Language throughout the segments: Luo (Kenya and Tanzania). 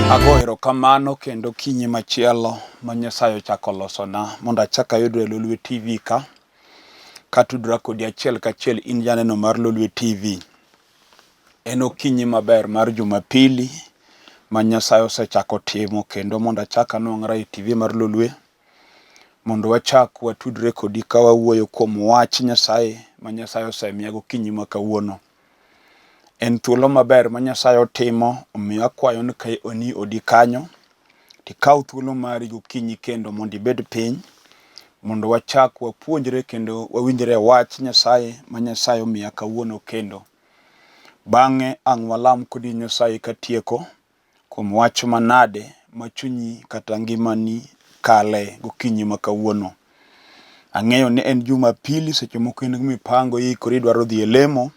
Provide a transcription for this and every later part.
Ago erokamano kendo kinyi machielo ma Nyasaye ochako losona mondo achak ayudre e Lolwe TV katudra kodi achiel kachiel in janeno mar Lolwe TV. En okinyi maber mar Jumapili ma Nyasaye osechako timo kendo mondo achak anwang'ra e TV mar Lolwe mondo wachak watudre kodi ka wawuoyo kuom wach Nyasaye ma Nyasaye osemiya gokinyi ma kawuono. En thuolo maber ma Nyasaye otimo, omiyo akwayo ni ka oni odi kanyo tikaw thuolo mari gokinyi kendo mondo ibed piny mondo wachak wapuonjre kendo wawinjre wach Nyasaye ma Nyasaye omiya kawuono kendo. Bang'e ang' walam kodi Nyasaye katieko kuom wach manade ma chunyi kata ngimani kale gokinyi ma kawuono. Ang'eyo ni en Jumapili, seche moko in gimipango ikori idwaro dhi e lemo,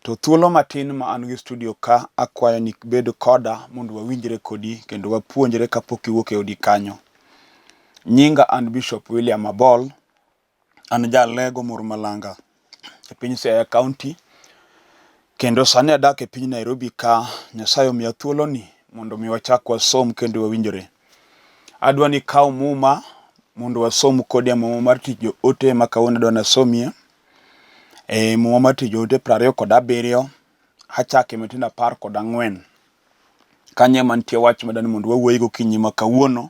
to thuolo matin ma an gi studio ka akwayo ni bed koda mondo wawinjre kodi kendo wapuonjre kapok iwuok e odi kanyo. Nyinga an Bishop William Abol, an jalego Murmalanga e piny Siaya County, kendo sani adak e piny Nairobi ka. Nyasaye omiya thuolo ni mondo mi wachak wasom kendo wawinjre. Adwa ni kaw muma mondo wasom kodi muma mar tich joote ma kawuono adwa nasomie. Muma mar tich joote 27 achake matindo 14. Kanyo mantie wach madani mondo wawuoyi gokinyi ma kawuono.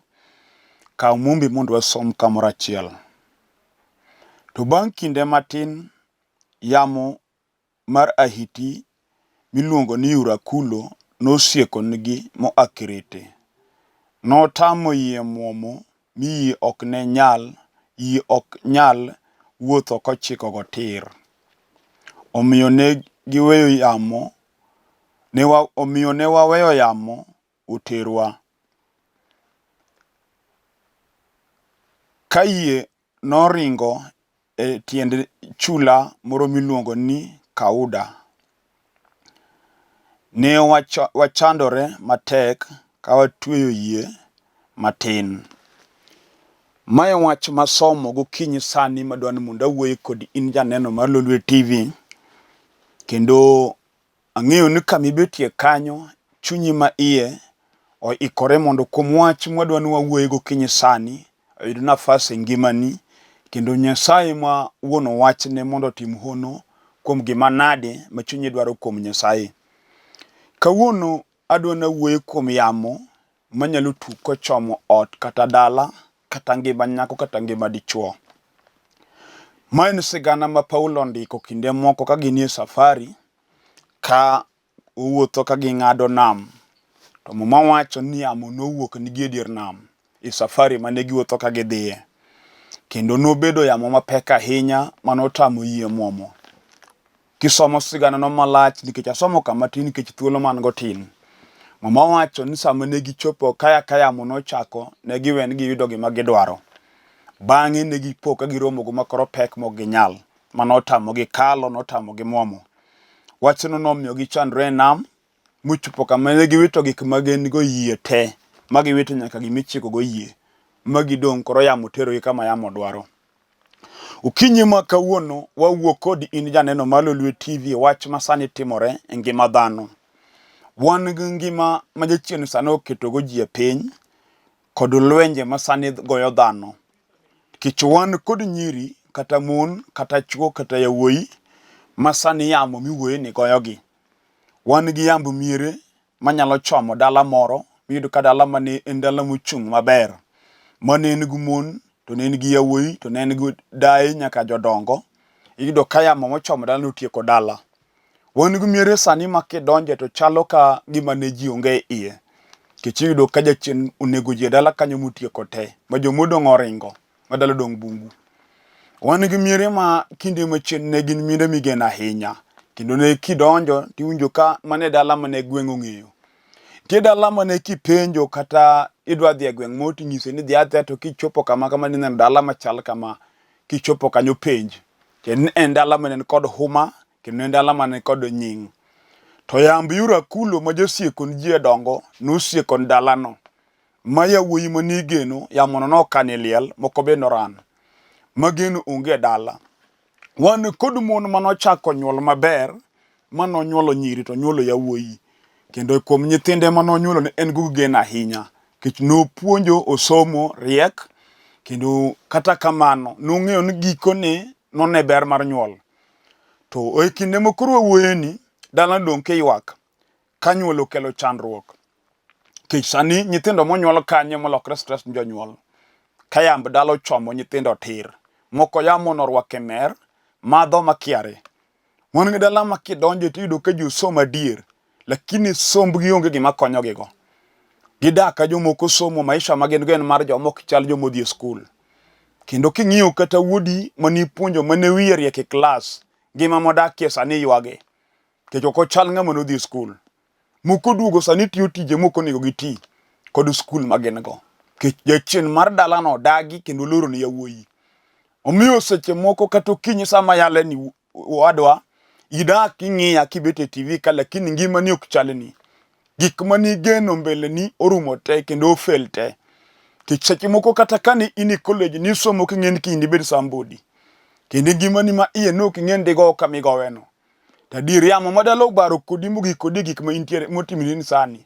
Kaw mumbi mondo wasom kamoro achiel. To bang' kinde matin, yamo mar ahiti miluongo ni Urakulo nosieko nigi moa Krete. Notamo yie muomo mi yie ok nyal wuotho kochiko gotir. Omiyo ne waweyo yamo oterwa. Ka yie noringo e tiend chula moro miluongo ni Kauda. Ne wachandore matek ka watweyo yie matin. Mae wach masomo gokinyi sani madwa ni mondo awuoye kod in janeno mar Lolwe TV. Kendo ang'eyo ni kamibetie kanyo chunyi ma iye oikore mondo kuom wach mwadwa ni wawuoye gokinyi sani oyud nafas e ngimani, kendo Nyasaye ma wuono wachne mondo otim hono kuom gima nade ma chunyi dwaro kuom Nyasaye. Kawuono adwa na wuoye kuom yamo manyalo tuk kochomo ot kata dala kata ngima nyako kata ngima dichuo. Ma en sigana ma Paulo ndiko kinde moko ka ginie safari ka owuotho ka ging'ado nam. To muma wacho ni yamo nowuok nigi e dier nam e safari mane giwuotho ka gidhiye. Kendo nobedo yamo mapek ahinya manotamo yie muomo. Kisomo sigana no malach nikech asomo kamatin nikech thuolo man go tin. Muma wacho ni sama ne gichopo kaya yamo nochako ne giwe ni giyudo gima gidwaro. Bang'e ne gipo ka giromo go makoro pek mok ginyal. Manotamo gi kalo, notamo gi muomo. Wachno nomiyo gichandre e nam, mochopo kama ne giwito gik magen go yie te. Ma giwito nyaka gimichiko go yie. Ma gidong' koro yamo terogi kama yamo dwaro. Okinyi ma kawuono wawuok kod in janeno mar Lolwe TV wach masani timore e ngima dhano. Wan gi ngima ma jachien sani oketo go ji e piny kod lwenje masani goyo dhano. Kich wan kod nyiri kata mon kata chuo kata yawuoyi masani yamo miwuoye ni goyogi. Wan gi yamb miere manyalo chomo dala moro, miyudo ka dala mane en dala mochung' maber. Mane en gi mon, to ne en gi yawuoyi, to ne en gi daye nyaka jodongo. Iyudo ka yamo mochomo dala notieko dala. Wan gi miere sani ma kidonje to chalo ka gima ne ji onge iye. Kich iyudo ka jachien onego ji e dala kanyo motieko te. Ma jomodong' oringo, ma dala dong' bungu. Wan gi miere ma kinde machien ne gin miere migeno ahinya. Kendo ne kidonjo tiwinjo ka mane dala mane gweng' ong'eyo. Tie dala mane kipenjo kata idwa dhi e gweng' moro tinyisi ni dhi adhiya to kichopo kama ni neno dala machal kama, kichopo kanyo penj. Kendo en dala mane kod huma, kendo en dala mane kod nying. To yamb Urakulo ma josieko ni ji dongo nosieko dala no. Ma yawuoyi mane igeno yamono nokane liel, moko be noran. Mageno onge dala. Wan kod mon manochako nyuol maber, manonyuolo nyiri to nyuolo yawuoyi. kendo kuom nyithinde manonyuolo ne en gi geno ahinya kech nopuonjo osomo riek kendo kata kamano nong'eyo ni gikone none ber mar nyuol. To e kinde mokoro wawuoyeni dala dong' kiywak ka nyuol okelo chandruok. Kech sani nyithindo monyuol kanye molokre stress ni jonyuol. Ka yamb dala ochomo nyithindo tir. Moko yamo norwake mer, madho makiare. Wan gi dala ma kidonjo tiyudo ka ji osomo adier, lakini sombgi onge gima konyogigo. Gidak ka jomoko somo maisha ma gin mar joma ok chal jomodhi e skul. Kendo king'iyo kata wuodi manipuonjo mane wiye riek e klas, ngima modakie sani ywage. Kech ok ochal ng'ama nodhi e skul. Moko duogo sani tiyo tije moko onego giti kod skul ma gin go. Kech jachien mar dalano dagi kendo loro ne yawuoyi. Omiyo seche moko kata okinyi sama yale ni wadwa, idak ing'iya kibet e TV ka lakini ngimani ok chalni. Gik mani geno mbele ni orumo te kendo ofel te. Kech seche moko kata kani in e college ni somo king'en ki ibed somebody. Kendo ngimani ma iye nok ing'en digo kamigoweno. Tadier yamo madalo baro kodi mogik kodi gik ma intiere motimini sani.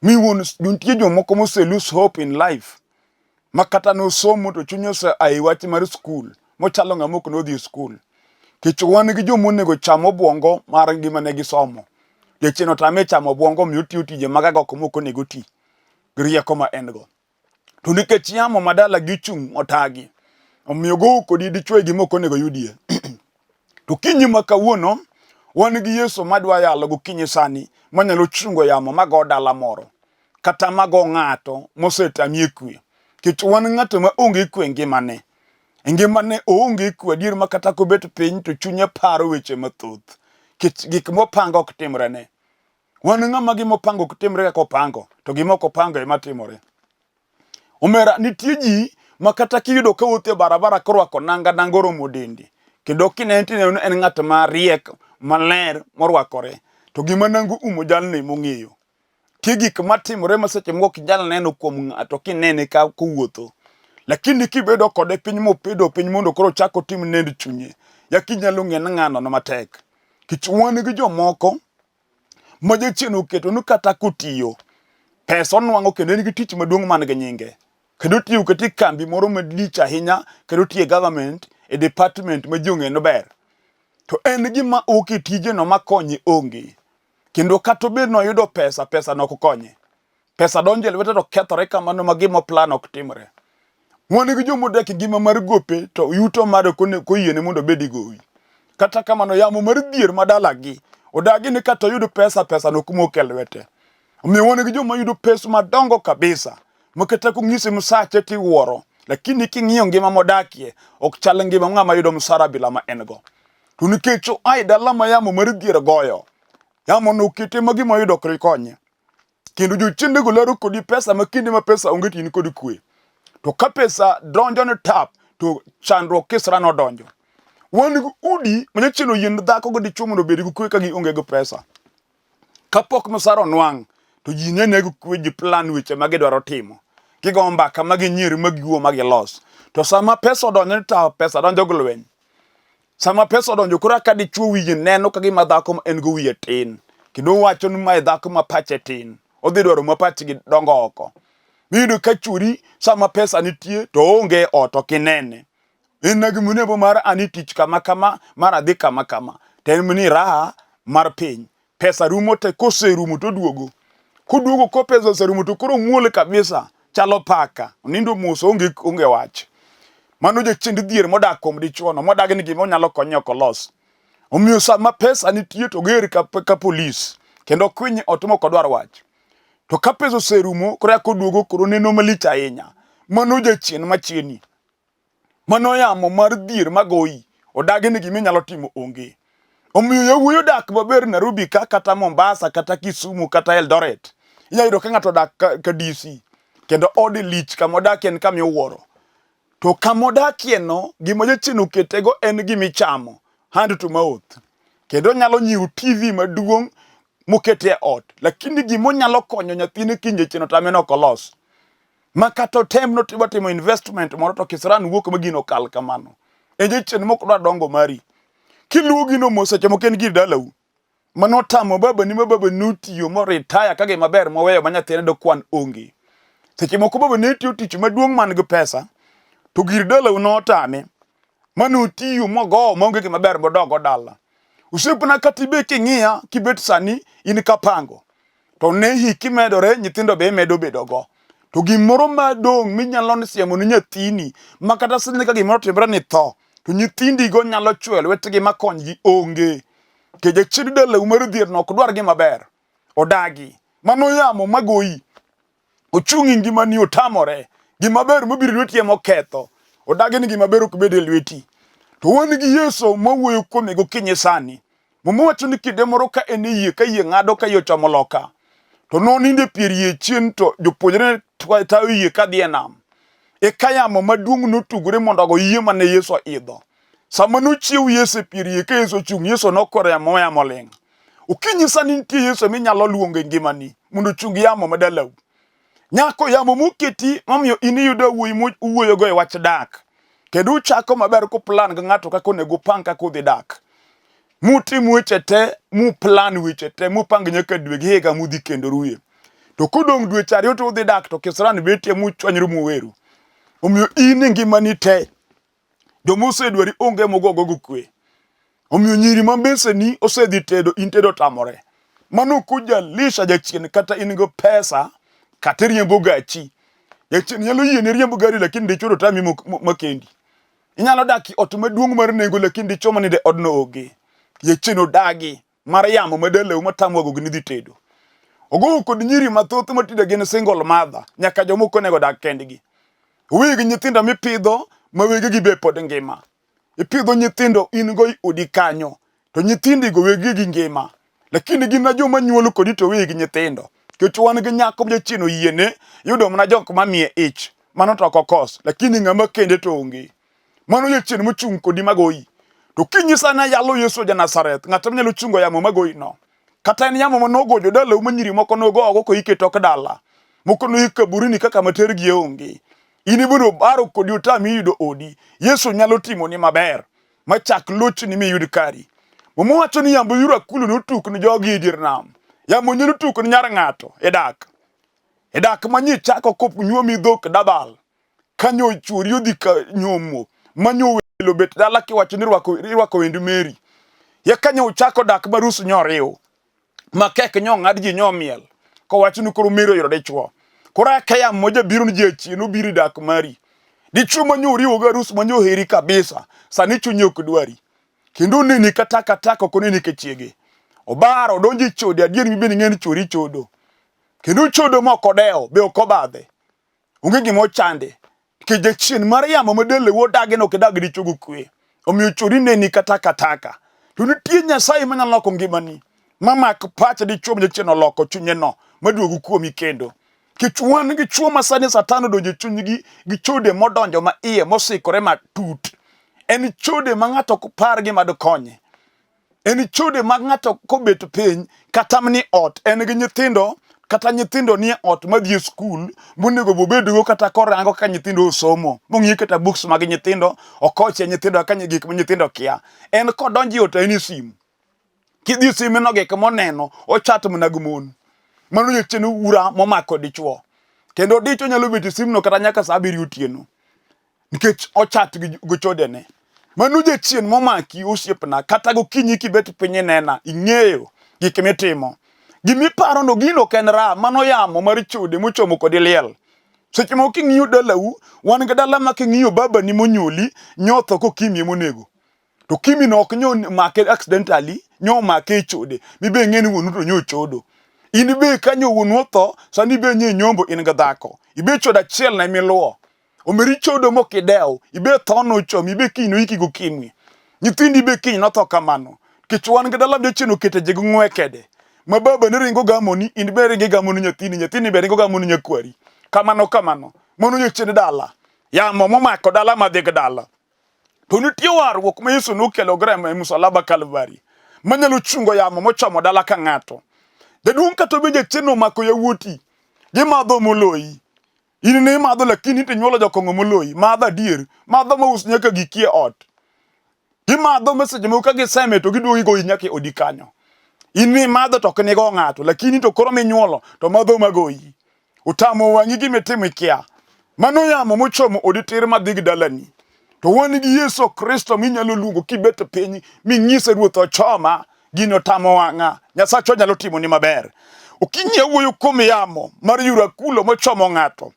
Nitie jomoko mose lose hope in life. Makata no somo to chunyo ose ai wach mar skul. Mochalo ng'ama ok nodhi skul. Kech wan gi jomonego cham obwongo mar ngimane gi somo. Jachien otame chamo obwongo miyo tiyo tije magago moko onego ti. Grieko ma en go. To nikech yamo madala gichung' otagi. Omiyo go kodi dichwe gima ok onego yudie. To kinyi ma kawuono wan gi Yesu madwa yalo gokinyi sani manyalo chungo yamo mago dala moro. Kata mago ng'ato mosetamie kwe. Kech wan ng'ato ma onge kwe ngimane. Ngimane oonge kwe adier ma kata kobet piny to chunye paro weche mathoth. Kech gik mopango ok timrene. Wan ng'ama gimopango ok timre kaka opango to gimoko pango ema timore. Omera nitie ji ma kata kiyudo ka wuotho e barabara korwako nanga oromo dendi. Kendo kineno tineno en ng'at ma riek maler morwakore. To gima nango umo jalni mong'eyo. Gik matimore ma seche moko kinyal neno kuom ng'ato kinene ka kowuotho. Lakini kibedo kode piny mopedo piny mondo koro chako tim nend chunye. Yakinyalo ng'e ng'ano no matek. Kech wan gi jomoko ma jachien oketo ni kata kotiyo pesa onwang'o kendo en gi tich maduong' man gi nyinge. Kendo tiyo kati kambi moro malich ahinya kendo tiyo government e department ma ji ong'e ber. To en gima oke tijeno makonye onge. Kendo kata obed noyudo pesa nok konye. Pesa donjo e lwete to kethore kamano ma gima plan ok timre. Wan gi jomodak e ngima mar gope to yuto mare koyiene mondo obed gowi. Kata kamano yamo mar dhier madalagi odagi ni kata oyudo pesa nok mok e lwete. Omiyo wan gi joma yudo pesa madongo kabisa ma kata kong'isi msache tiwuoro. Lakini king'iyo ngima modakie ok chal ngima ng'ama yudo msara bila ma en go. To nikech ai dala ma yamo mar dhier goyo. Yamo no kete ma gima yudo ok konye. Kendo jochiende go laro kodi pesa ma kinde ma pesa onge tin kod kwe. To ka pesa donjo ne tap to chandruok kisra no donjo. Wan gi udi ma jachien oyien dhako go dichuo mondo obed gi kwe ka gionge gi pesa. Kapok msara onwang' to ji ng'ene gi kwe ji plan weche ma gidwaro timo. Gigo mbaka ma ginyier ma giwuo ma gilos. To sama pesa odonjo ne tap pesa donjo go lweny. Sama pesa odonjo kora ka dichuo wiye neno ka gima dhako en go wiye tin. Kendo wacho ni mae dhako ma pache tin. Odhi dwaro ma pachgi dongo oko. Miyudo ka churi sama pesa nitie to onge ot ok inene. En na gimunebo mar ani tich kama mar adhi kama. Temni raha mar piny. Pesa rumo te koserumo to duogo. Kuduogo ko pesa oserumo to koro muole kabisa. Chalo paka. Nindo mos onge wach. Mano jachiend dhier modak kuom dichuo no modagi ni gima onyalo konyo kolos. Omiyo sama pesa nitie to ger ka polis. Kendo kwiny ot moko dwar wach. To ka pesa oserumo koro koduogo koro neno malich ahinya. Mano jachien machieni. Mano yamo mar dhier magoyi. Odagi ni gima inyalo timo onge. Omiyo yawuoyi odak maber Nairobi kata Mombasa kata Kisumu kata Eldoret. Iyayudo ka ng'ato odak ka DC. Kendo ode lich kama odakie en kama iwuoro. To kama odakie no gima jachien oketego en gima ichamo. Hand to mouth. Kendo nyalo nyiewo TV maduong' mokete ot. Lakini gima onyalo konyo nyathine kiny jachien otame no kolos. Makato tem no timo investment moro to kisran wuok magino kal kamano. En jachien mok dwa dongo mari. Kiluwo gino mos seche moko en gir dalau. manotamo baba ni baba nutiyo mo retire kage maber moweyo manyathine do kwan onge. Seche moko baba ne tiyo tich maduong' man gi pesa to gir dala unotame manutiyo mogo monge gi maber bodogo dala. Usepna katibe king'iya kibet sani in kapango to ne hiki medore nyithindo be medo bedogo. To gimoro madong' minyalo nisiemo ni nyathini makata sini ka gimoro timbre ni tho to nyithindi go nyalo chwel wetegi makonygi onge. Keje chid dala umar dhier no okdwar gi maber odagi mano yamo magoyi ochung'i ngimani otamore gimaber mobiro lweti moketho odagi ni gimaber ok bed e lweti. To wan gi Yesu mawuoyo kuome gokinyi sani mowacho ni kinde moro ka en yie ka yie ng'ado ka yo chomo loka to noninde pier yie chien to jopuonjre tayo yie ka dhi e nam e kayamo maduong' notugore mondo go yie mane Yesu idho. Sama nochiew Yesu e pier yie ka Yesu chung Yesu nokore yamo yamo ling. Okinyi sani nitie Yesu minyalo luongo e ngimani mondo chung yamo madalau. Nyako yamo moketi mamiyo in iyudo wuoyo go e wach dak. Kendo uchako maber ko plan ga ng'ato kaka onego pang kaka udhi dak. Mutim weche te, mu plan weche te, mu pang nyaka dwe gi higa mudhi kendo ruye. To kodong' dweche ariyo to udhi dak to kisran betie mu chwanyru mu weru. Omiyo in ngimani te jomosedwari onge mogogo go kwe. Omiyo nyiri mambese ni osedhi tedo in tedo tamore. Mano kujalisha jachien kata in go pesa kata riembo gachi. Jachien nyalo yiene riembo gari lakini dichudo tami makendi. Inyalo daki ot maduong' mar nengo lakini dicho manide odno oge. Jachien odagi mar yamo madala matamo go ni dhi tedo. Ogo kod nyiri mathoth matide gin single mother nyaka jomoko nego dak kendgi. Wigi nyithindo mipidho mawegi be pod ngima. Ipidho nyithindo in go odi kanyo to nyithindi go wegi gi ngima. Lakini gin joma nyuolo kodi to wegi nyithindo. Kech wan gi nyako jachien oyiene yudo mana jok mamiye ich mano to kokos lakini ng'ama kende to onge. Mano jachien mochung' kodi magoyi. To kinyisa na yalo Yesu ja Nazareth ng'ato nyalo chungo yamo magoyi no. Kata en yamo manogojo dala umanyiri moko nogo ogo ko ike tok dala. Moko no ikaburini kaka matergi onge. Ini biro baro kodi utami yudo odi. Yesu nyalo timo ni maber. Machak loch ni mi yud kari. Momo wacho ni yambo yura kulu no tuk ni jogi edir nam. Yamo nyalo tuk ni nyar ng'ato edak. Edak manyi chako kop nyuomi dhok dabal. Kanyo churi odhi ka nyomo. Manyo welo bet dala kiwacho ni rwako wendu Meri. Ya kanyo chako dak barusu nyoriu. Makek nyo ng'ad ji nyo miel. Ko wacho ni koro Meri oyudo dichuo. Kora kaya moja biro ni jachien obiri dak mari. Dichuo manyo riwo garus manyo heri kabisa. Sani chunyo kudwari. Kendo nini kataka koneni kechiege. Obaro donji chode adier mibeni ng'eni chori chodo. Kendo chodo moko deo be okobadhe. Onge gimo chande. Ke jachien mar yamo madele wodagi no kedag dichuo go kwe. Omiyo chori neni kataka. To nitie Nyasaye manyalo loko ngimani. Mama pacha dichuo jachien oloko chunye no maduogo kuomi kendo. Kichwan gi chuo masani satano donje chunygi gi chode modonjo ma iye mosikore matut. En chode ma ng'ato par gi madukonye. En chode ma ng'ato kobet piny katamni ot en gi nyithindo kata nyithindo ni ot madhi skul monego bobedo kata korango ka nyithindo osomo mong'i kata books mag nyithindo okoche nyithindo ka gik ma nyithindo kia. En kodonji ot en simu. Kidhi simu no gik moneno ochat mna gumon. Mano jachien ura momako dichuo. Kendo dichuo nyalo bet simno kata nyaka sa 7 otieno. Nikech ochat gi chodene. Mano jachien momaki osiepna kata gokinyi kibet piny nena ing'eyo gik mitimo. Gimiparo no gino ken ra mano yamo mar chode mochomo kod liel. Seche moko king'iyo dalau wan ga dala ma king'iyo baba ni monyoli nyotho ko kimie monego. To kimi no ok nyo make accidentally nyo make chode. Mibe ng'eni wuonu to nyo chodo. In be kanyo wuonu tho sani be nye nyombo in ga dhako. Ibe choda chiel na miluo. Omeri chodo mokideo. Ibe tho no chom ibe kino iki go kimwi. Nyithindi be kiny no tho kamano. Kichwan ga dala be cheno kete je ng'we kede. Ma baba ne ringo gamoni in be ringo gamoni nyathini be ringo gamoni nyakwari. Kamano. Mono nyachien dala. Ya momo mako dala ma dhig dala. To nitie warruok ma Yesu nokelo grema e msalaba Kalvari. Manyalo chungo yamo mochomo dala ka ng'ato. Jaduong' kata be jachien omako yawuoti. Gimadho moloyi. In ne madho lakini to nyuolo jokong'o moloyi. Madho adier. Madho maus nyaka gikie ot. Gimadho message mo ka giseme to giduogi go nyaka odi kanyo. Ini madho to kene go ng'ato, lakini to koro minyuolo to madho magoyi. Utamo wangi gi metimo ikia. Mano yamo mochomo oditir madhi dalani. To wan gi Yesu Kristo minyalo luongo kibet piny ming'ise ruoth ochoma gino tamo wang'a. Nyasacho nyalo timo ni maber. Okinye wuoyo kuom yamo mar yura kulo mochomo ng'ato.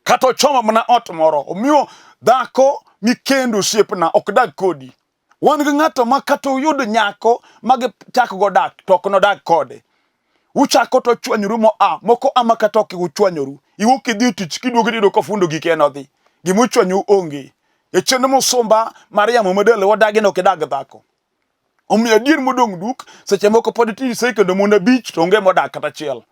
Kato choma mana ot moro. Omiyo dhako mikendo osiepna ok dag kodi. Wan gi ng'ato ma kata oyud nyako magi chako go dak to ok no dak kode. Uchako to chwanyoru moko ama kata ok uchwanyoru. Iwuok idhi tich kiduogo dido kofundo gike nodhi. Gimuchwanyu onge. E chendo musumba Mariam modele wadagi no kidag dhako. Omiyo adier modong' duk seche moko pod ti sekendo mon abich to onge modak kata achiel.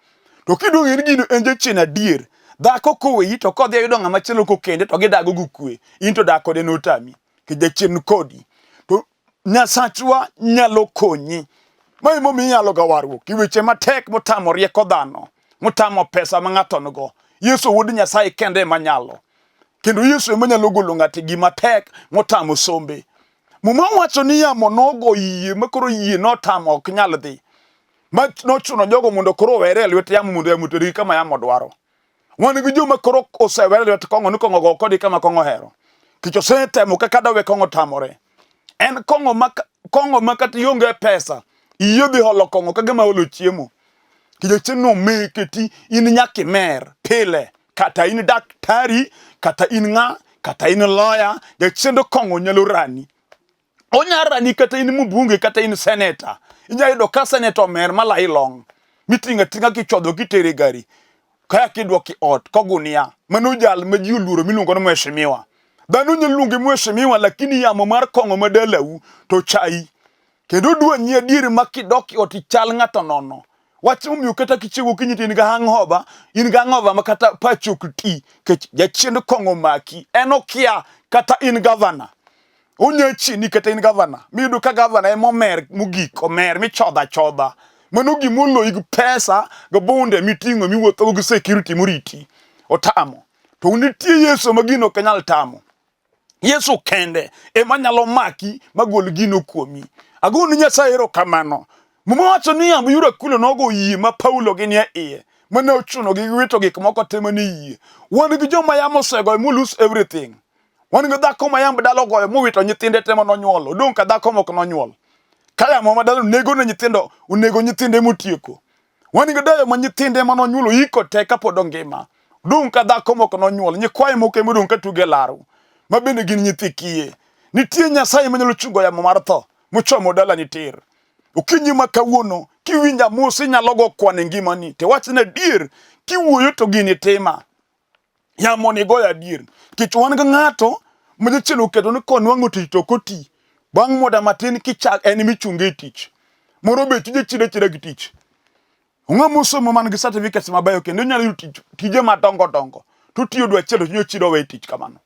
To kiduogo in gino enje chin adier. Dhako koweyi to kodhi yudo ng'ama chielo kokende to gidago gi kwe. In to dak kode notami. Kijachien kodi. To Nyasachwa nyalo konyi. Mai momi nyalo gawaru. Kiweche matek motamo rieko dhano. Motamo pesa ma ng'ato nigo. Yesu wuod Nyasaye kende manyalo. Kendo Yesu ema nyalo golo ng'ati gima tek motamo sombe. Muma wacho ni yamo nogo yie makoro yie notamo ok nyal dhi. Ma nochuno jogo mondo koro were lwet yamo mondo yamuteri kama yamo dwaro. Wan gi joma koro osewere lwet kongo ni kongo go kodi kama kongo hero. Kich osetemo kaka dawe kongo tamore. En kongo makati yonge pesa. Iyo dhi holo kongo kagama holo chiemo. Kijacheno meketi in nyaki mer pile. Kata in daktari, kata in ng'a, kata in lawyer, jachendo kongo nyalo rani. Onya rani kata in mbunge, kata in senator. Inya yudo ka senator mer mala ilong. Mitinga tinga kichodho kitere gari. Kaya kidwa ki ot kogunia. Mano jal maji oluoro miluongo ni mheshimiwa. Dhano nyalunge mheshimiwa lakini yamo mar kongo madalau to chai. Kendo dwa nyie diere makidoki ot chal ng'ato nono. Wach momiyo kata kichiego kinyiti in ga hangover makata pachok ti kech jachiend kongo maki enokia kata in governor. Onyechi ni kata in governor. Miyudo ka governor emo mer mugik omer michodha. Mano gimolo ig pesa ga bonde mitingo miwuotho gi security muriti. Otamo. To nitie Yesu magino kanyal tamo. Yesu kende ema nyalo maki magol gino kuomi. Agoni Nyasaye erokamano. Mumawacho ni yamo yura kulo nogo yie ma Paulo ginie iye. Mane ochuno gi wito gik moko temo ni yie. Wan gi joma yamo sego mu lose everything. Wan gi dhako ma yamo dalo goyo mu wito nyithinde temo nonyuolo. Odong' ka dhako moko nonyuol. Kaya mama dalo nego ne nyithindo, unego nyithinde mutieko. Wan gi dayo ma nyithinde manonyuolo iko te kapod ngima. Odong' ka dhako moko nonyuol. Nyikwaye moko emodong' ka tuge laru. Ma bende gin nyithi kiye. Nitie Nyasaye manyalo chungo yamo mar tho mochomo dala ni tir. Okinyi makawuono kiwinja musi nyalo go kwan ngimani te wachne dier kiwuoyo to gini tema. Yamo ni goya dier. Kich wan gi ng'ato majachielo oketo ni konwang'o tich to koti. Bang' muda matin kichak en michunge tich. Moro be tije chire gi tich. Ong'ama osomo man gi certificates mabeyo kendo nyalo yudo tije madongo. To tiyo dwa chielo to chiro we tich kamano.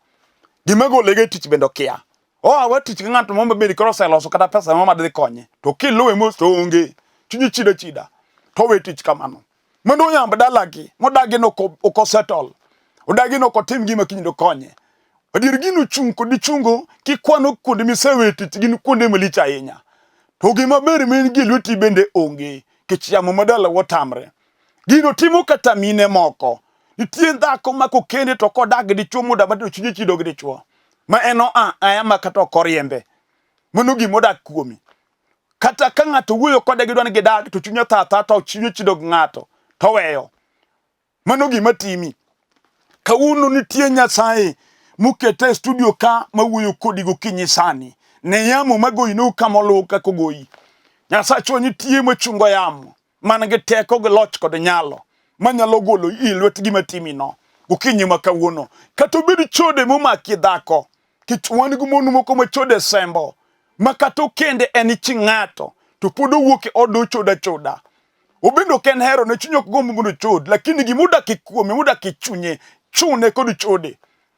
Gima golege tich bendo kia. Awa tich ng'ato mombe bedi koro seloso kata pesa mama dhi konye. To kiluwe mos to onge. Chunye chida. To we tich kamano. Mano yamba dalagi. Modagi no oko settle. Odagi no kotim gima kinydo konye. Adier gino chung kodi chungo kikwano kuonde misewe tich gin kuonde malich ahinya. To gima ber men gi lweti bende onge. Kech yamo madala wotamre. Gino timo kata mine moko. Nitie dhako ma kokende to kodag dichuo muda matin chunye chido gi dichuo. Ma eno ayama kata okoriembe. Mano gimodak kuomi. Kata ka ng'ato wuoyo kode gidwan gidag to chunye tata to chunye chido gi ng'ato to weyo. Mano gima timi. Kawuono nitie Nyasaye mukete studio ka mawuoyo kodi gokinyi sani. Ne yamo magoyi no kamolo ka kogoyi. Nyasachwa nitie mochungo yamo. Man gi teko gi loch kod nyalo. Manyalo golo ilwet gima timi no. Gokinyi makawuono. Kata obedi chode momaki dhako. Kich wan gi mon moko ma chode sembo. Makato kende en chi ng'ato. To pod owuok e odo choda. Obendo ken hero ne chunyo gombo mondo chod. Lakini gimuda kikuome, muda kichunye. Chune kod chode.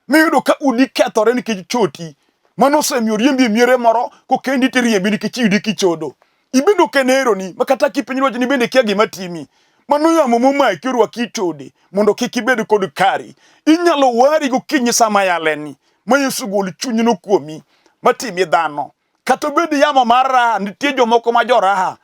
Miyudo ka udi kethore nikech choti. Mano semiyo riembi miere moro kokendi ti riembi nikech yudi kichodo. Ibendo ken hero ni makata kipiny wach ni bende kia gima timi. Mano yamo momaki orwaki chode mondo kik ibed kod kari. Inyalo wari gokinyi sama yaleni. Ma Yesu gol chunyi no kuomi matimi dhano. Kata bedi yamo mar raha, nitie jomoko ma joraha.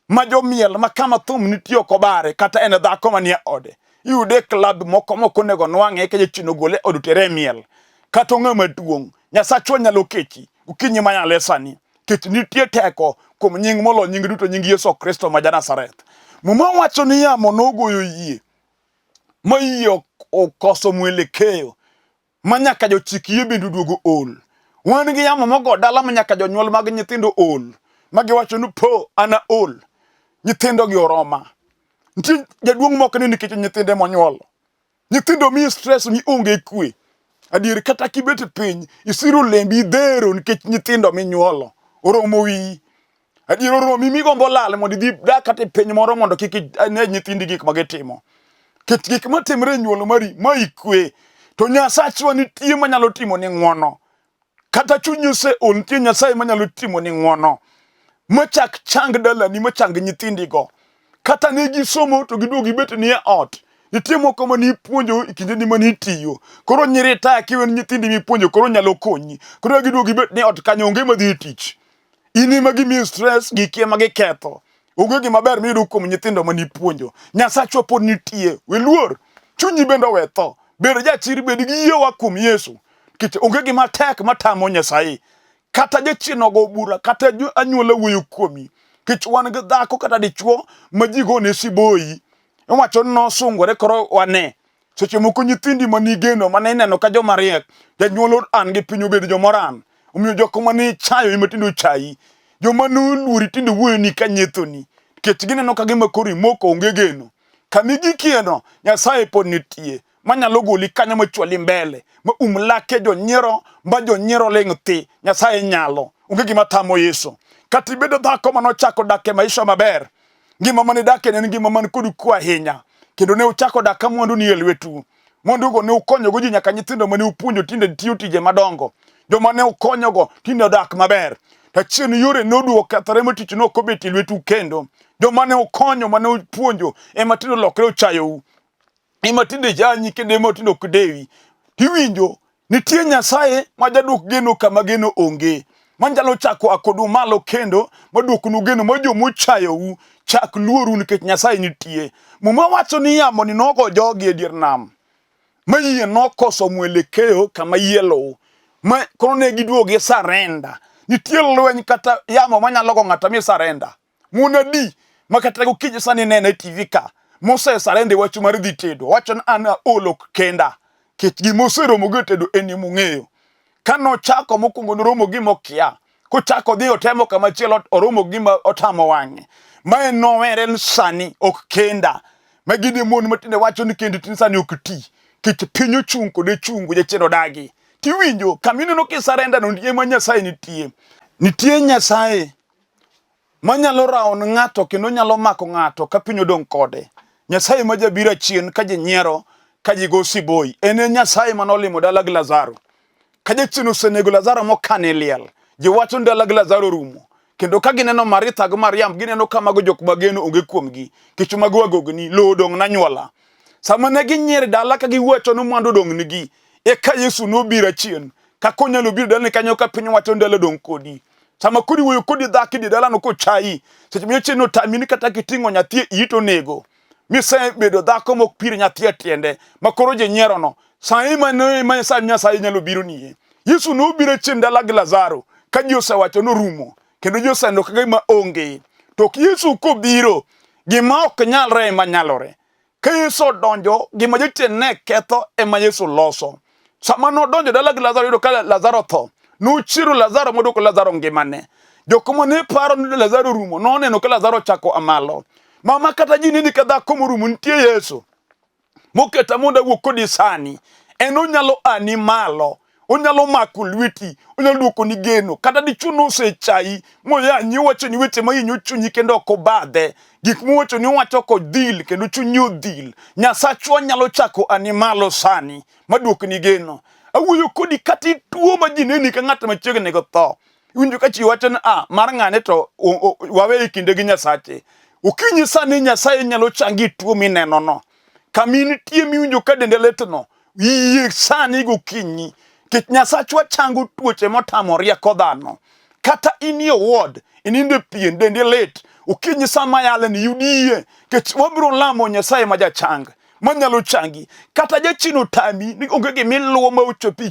ma jomiel ma kama thum nitiyo kobare kata en dhako manie ode yude klab moko mokonego nwang'e ka jachino gole od tere miel kata ng'ama duong' Nyasachwa nyalo kechi ukinyi manyale sani kech nitie teko kuom nying molo nying duto nying Yesu Kristo ma Nazareth. Muma wacho ni yamo nogoyo yie ma yie okoso mwelekeo manyaka jochik yie bende duogo ol. Wan gi yamo mogo dala manyaka jonyuol mag nyithindo ol magiwacho ni po ana ol nyithindo gi oroma. Nitie jaduong' moko ni nikech nyithinde monyuol nyithindo mi stress mi onge kwe adier kata kibet piny isiru lembi dhero nikech nyithindo minyuolo oromo wi adier oromo mi gombo lal mondo idhi dak kata piny moro mondo kik ne nyithindi gik magitimo ket gik matimre nyuolo mari ma ikwe to Nyasachwa nitie manyalo timo ni ng'wono kata chunyi ol nitie Nyasaye manyalo timo ni ng'wono machak chang dalani machang nyithindigo kata ne gisomo to giduogi bet ni e ot nitie moko mani puonjo ikindeni mani tiyo koro nyiri ta kiwen nyithindi mi puonjo koro nyalo konyi koro giduogi bet ni ot kanyo onge madhi tich ini magi mi stress gikie magi ketho onge gima ber miyudo kuom nyithindo mani puonjo. Nyasachwa pod nitie weluor chunyi bende wetho bed jachir bed gi yiewa kuom Yesu kich onge gima tek matamo Nyasaye kata jachino go bura kata anyuola wuoyo kuomi kich wan gi dhako kata dichuo ma ji gone siboi wacho no sungore koro wane seche moko nyithindi mani geno mane ineno ka joma riek janyuolo an gi piny obed jomoran omiyo joko mani chayo imatindo chayi joma noluori tindo wuoyo ni ka nyethoni kech gineno ka gima kori moko onge geno kami gikieno Nyasaye pod nitie manyalo goli kanyo machwali mbele ma lake jonyiero mba jonyiero ling' thi Nyasaye nyalo onge gima tamo Yesu kata ibedo dhako manochako dake maisha maber ngima mane dake ne ngima man kod kwe ahinya kendo ne uchako dak ka mwandu ni e lwetu mwandugo ne ukonyogo ji nyaka nyithindo mane upuonjo tinde tiyo tije madongo joma ne ukonyogo tinde dak maber to chien yore noduo kethore ma tich no kobet e lwetu kendo joma ne ukonyo mane upuonjo ema tinde lokre uchayou ema tinde janyi kendo ema tinde ok dewi tiwinjo nitie Nyasaye ma jaduok geno kama geno onge manjalo chako akodu malo kendo maduoknu geno ma jomo chayou chak luoru nikech Nyasaye nitie. Muma wacho ni yamo ni nogo jogi e dier nam ma yie nokoso mwelekeo kama yelo ma kono ne giduogi sarenda nitie lweny kata yamo manyalo go ng'ata mi sarenda munadi makata go kije sani nene TV ka Mose sarende wacho mar dhi tedo wacho ni an olok kenda kech gi Mose romo tedo eni mung'eyo kano chako mokungo romo gimo kia kochako dhi otemo kama chielo oromo gima otamo wang'e mae nowere sani ok kenda magide mon matinde wacho ni kendi tin sani ok ti kech piny ochung' kode chungu jachendo dagi tiwinjo kamino no kisarenda no ndiye ma Nyasaye nitie Nyasaye manyalo raon ng'ato kendo nyalo mako ng'ato ka piny odong' kode Nyasaye ma jabira chien ka jinyiero ka jigo siboi ene Nyasaye manolimo dala gi Lazaro ka jachien osenego Lazaro mokane liel ji wacho dala gi Lazaro rumo kendo ka gineno Maritha gi Mariam gineno kama go jok mageno onge kuomgi kech mago agogni lo dong' na nyuola sama ne ginyier dala ka giwacho no mwandu dong' nigi eka Yesu nobira chien ka konyalo biro dala ni kanyo ka piny wacho dala dong' kodi sama kodi wuoyo kodi dhaki di dala no ko chayi seche miyo chien no tamini kata kiting'o nyathi ito nego mise bedo dhako mok pir nyathi tiende makoro je nyiero no sai ma sa Nyasaye nyalo biro niye Yesu nobira chien dala gi Lazaro ka ji osewacho no rumo kendo ji osendo kaka ma onge to Yesu kobiro gima ok nyalre ma nyalore ka Yesu donjo gima jatien ne ketho ema Yesu loso sama no donjo dala gi Lazaro yudo ka Lazaro tho no chiru Lazaro modoko Lazaro ngimane jokomo ne paro ni Lazaro rumo no neno ka Lazaro chako amalo mama kata ji nini ka dhako morumo nitie Yesu moketa monda wuok kodi sani en onyalo ani malo onyalo mako lweti onyalo duoko ni geno kata dichuno osechayi moya nyiwacho ni weche mayinyo chunyi kendo ok obadhe gik muwacho ni wacho ko dhil kendo chunyi odhil Nyasachwa nyalo chako animalo sani maduok ni geno awuoyo kodi kati tuo ma ji neni ka ng'at machiegni go tho winjo ka chi wacho ni mar ng'ane to wawe kinde gi Nyasache ukinyi sani Nyasaye nyalo changi tuo mineno no kamini tie miwinjo ka dende letno yie sani gokinyi kech Nyasachwa chango tuoche motamo rieko dhano kata ini ward ininde pien dende late ukinyi sama yale ni yudiye ke wabro lamo Nyasaye maja chang manyalo changi kata jachino tami ni onge gi miluwo ma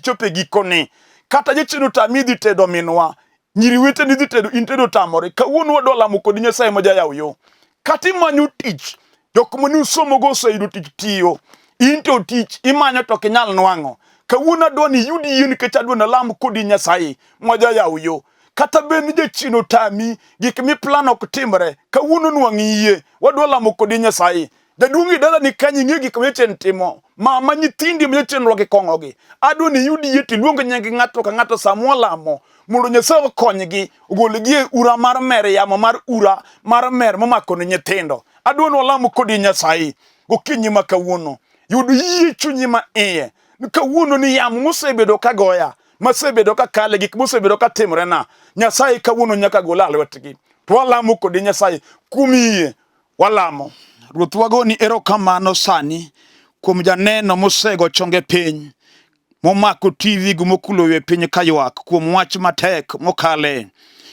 chope gikone kata jachino tami dhi tedo minwa nyiri wete ni dhi tedo intedo tamore kawuono wadola mo kod Nyasaye maja yawo kati manyu tich jok manu somo go saidu tich tiyo into tich imanyo to kinyal nwango kawuono doni yudi yin ke chadwana lam kod Nyasaye maja yawo kata ben jachino tami gik mi plan ok timre kawuono nwangiye wadwala mo kod Nyasaye jaduongi dala ni kanyi ngegi kamechen timo mama nyithindi mjechen roke kongogi adoni yudi yeti luongo nyengi ngato ka ngato samuolamo mondo Nyasaye konygi ogolgi ura mar mer yamo mar ura mar mer momako ne nyithindo adoni olamo kodi Nyasaye gokinyi makawuono yudu yie chunyi ma iye kawuono ni yamo mosebedo kagoya masebedo ka kale gik mosebedo ka timre na Nyasaye kawuono nyaka gola lwetgi to walamo kodi Nyasaye kumiye walamo Ruoth wagoni erokamano sani kuom janeno mosego chonge piny momako TV gumokulo we piny kaywak kuom wach matek mokale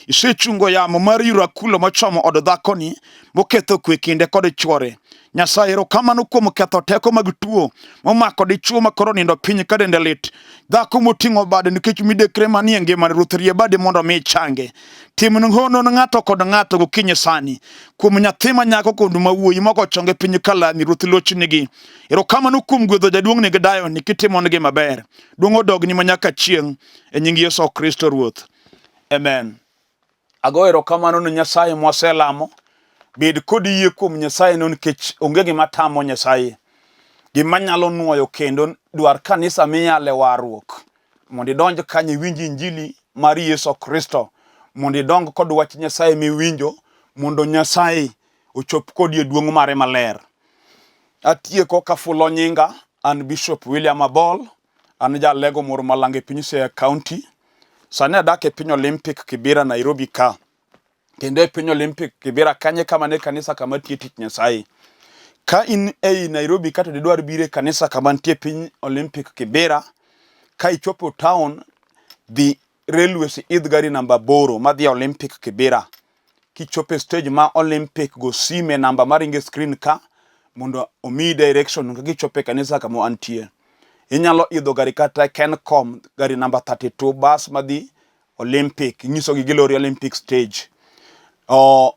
isechungo yamo mar yura kulo machomo od dhakoni moketho kwe kinde kod chwore Nyasaye erokamano kuom ketho teko mag tuo momako dichuo makoro nindo piny ka dende lit dhako moting'o bade nikech midekre manie ngimane Ruoth rie bade mondo mi change tim hono ng'ato kod ng'ato gokinyi sani kuom nyathi manyako kod mawuoyi moko chonge piny kalani Ruoth lochnigi erokamano kuom gwedho jaduong' ni gidayo ni kitimonegi maber duong' odogni manyaka chieng' e nying Yesu Kristo Ruoth amen. Ago erokamano ne Nyasaye mwaselamo bed kod yie kuom Nyasaye no nikech onge gima tamo Nyasaye gima nyalo nuoyo kendo dwar kanisa miyale warruok mondo idonj kanyo winji injili mar Yesu Kristo mondo idong kod wach Nyasaye miwinjo mondo Nyasaye ochop kod duong' mare maler. Atieko kafulo nyinga an Bishop William Abol an jalego moro malange piny Siaya County sani adak e piny Olympic Kibera Nairobi ka kendo e piny Olympic Kibera kanye kama ne kanisa kama tie tich Nyasaye ka in ei Nairobi ka to didwar bire kanisa kama tie piny Olympic Kibera ka ichopo town the railways idh gari namba boro madhi Olympic Kibera kichope stage ma Olympic go sime namba maringe screen ka mondo omi direction ka gichope kanisa kama antie inyalo idho gari kata Kencom gari namba 32 bus madhi Olympic nyiso gi Glory Olympic stage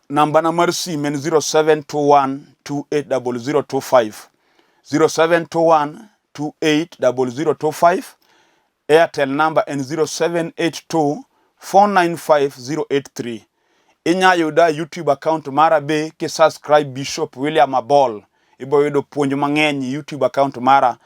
namba na mar sim en 0721280025 0721280025 Airtel number en 0782495083 inyayuda YouTube account mara be ki subscribe Bishop William Abol ibo yudo puonj mang'eny YouTube account mara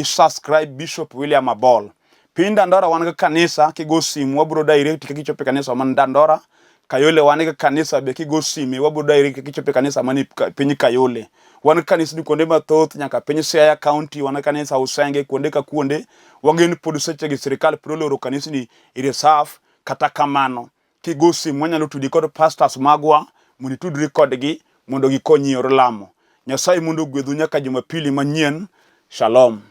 subscribe Bishop William Abol pinda ndora wan ga kanisa kigo sim wabro direct kichope kanisa man Dandora Kayole wan ga kanisa be kigo sim wabro direct kichope kanisa man piny Kayole wan kanisa ni kuonde mathoth nyaka piny Siaya County wan kanisa Usenge kuonde ka kuonde wagen pod seche gi sirikal proloro kanisa ni reserve kata kamano kigo sim wanyalo tudi kod pastors magwa mondo tudri kodgi mondo gikonyi yor lamo Nyasaye mondo gwedhu nyaka Jumapili manyien. Shalom.